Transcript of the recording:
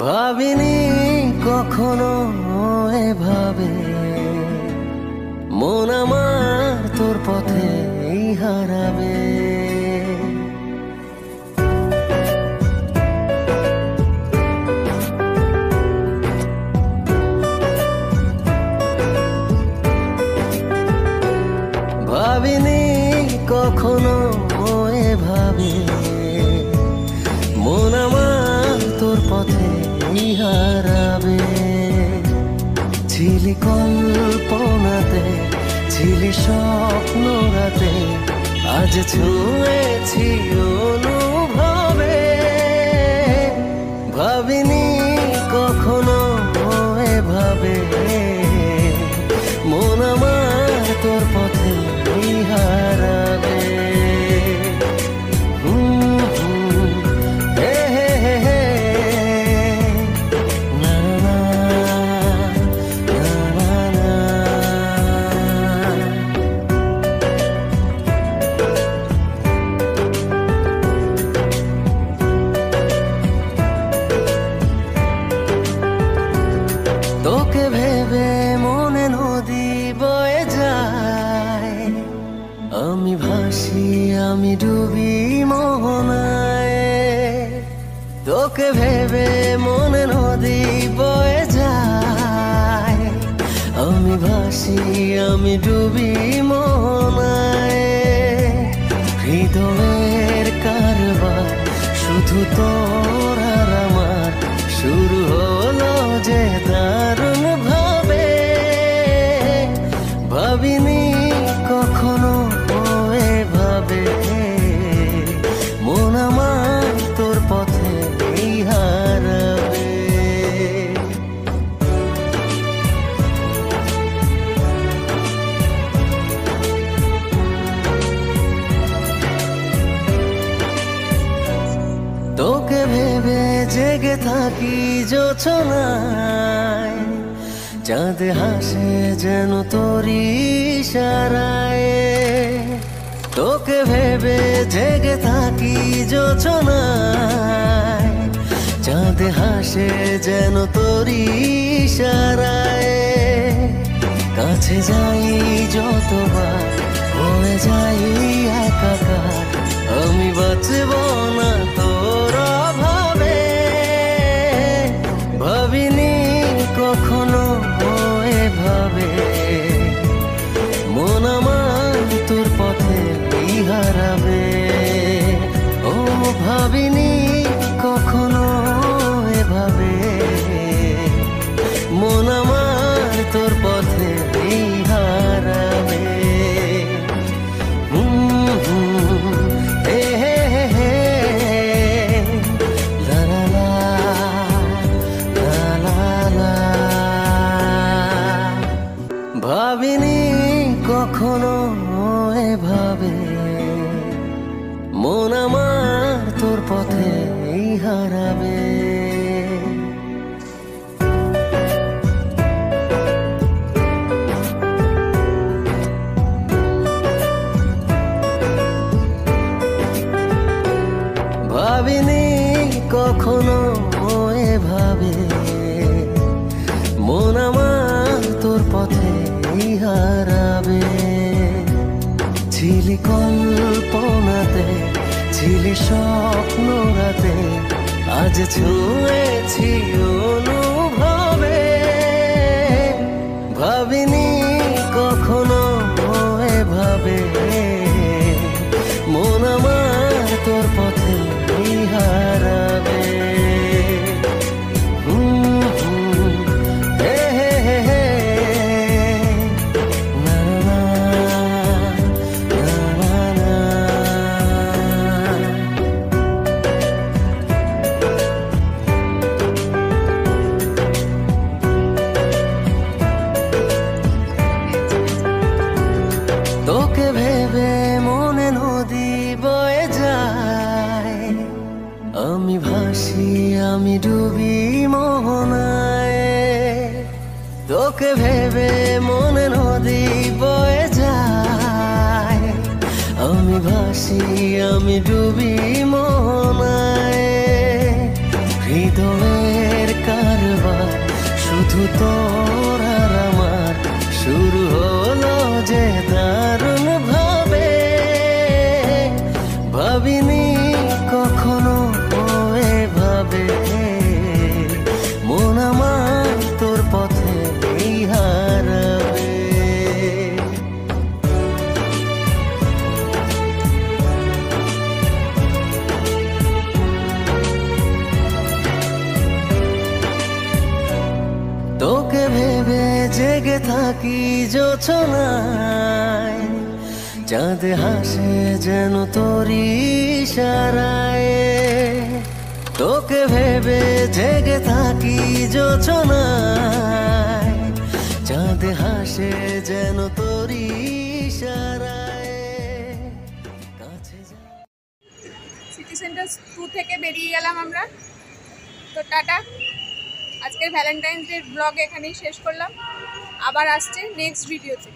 ভাবিনি কখনো এভাবে মন আমার তোর পথেই হারাবে। ভাবিনি কখনো এভাবে মন আমার তোর পথেই হারাবে। ছিলি কল্পনাতে, ছিলি স্বপ্ন রাতে, আজ ছুঁয়েছি অনুভবে। ভাবিনি কখনো এভাবে মন আমার তোর পথেই হারাবে। তোকে ভেবে মনে নদী বয়ে যায়, আমি ভাসি আমি ডুবি মোহনায়। তোকে ভেবে মনে নদী বয়ে যায়, আমি ভাসি আমি ডুবি মোহনায়। হৃদয়ের কারবার শুধু তোর আর আমার, শুরু হলো যে দারুণ ভাবে। ভাবিনি কখনো এভাবে মন আমার তোর পথেই হারাবে। তোকে ভেবে জেগে থাকি জোছনায়, চাঁদ হাসে যেন তোরই ইশারায়। তোকে ভেবে জেগে থাকি জোছনায়, চাঁদ হাসে যেন তোরই ইশারায়। কাছে যাই যতবার হয়ে যাই একাকার, আমি বাঁচব না তোর অভাবে। ভাবিনি কখনো এভাবে মন আমার তোর পথেই হারাবে। ও ভাবিনি কখনো এভাবে মন আমার তোর পথেই হারাবে। ভাবিনি কখনো এভাবে মন আমার তোর পথেই হারাবে। ভাবিনি কখনো এভাবে মন আমার তোর পথেই হারাবে। ছিলি কল্পনাতে, ছিলি স্বপ্ন রাতে, আজ ছুঁয়েছি অনুভবে। ভাবিনি কখনো এভাবে মন আমার তোর পথেই হারাবে। তোকে ভেবে মনে নদী বয়ে যায়, আমি ভাসি আমি ডুবি মোহনায়। তোকে ভেবে মনে নদী বয়ে যায়, আমি ভাসি আমি ডুবি মোহনায়। হৃদয়ের কারবার শুধু তোর আর আমার, শুরু হলো যে দারুণ ভাবে। ভাবিনি কখনো এভাবে মন আমার তোর পথে হারাবে। তোকে ভেবে জেগে থাকি জোছনায়, চাঁদ হাসে যেন তোরই ইশারায়। তোকে ভেবে জেগে থাকি জোছনায়, চাঁদ হাসে যেন তোরই ইশারায়। কাছে যা। সিটি সেন্টার 2 থেকে বেরিয়ে গেলাম আমরা। তো টাটা, আজকের ভ্যালেন্টাইন্স ডে ব্লগ এখানেই শেষ করলাম। আবার আসছে নেক্সট ভিডিওতে।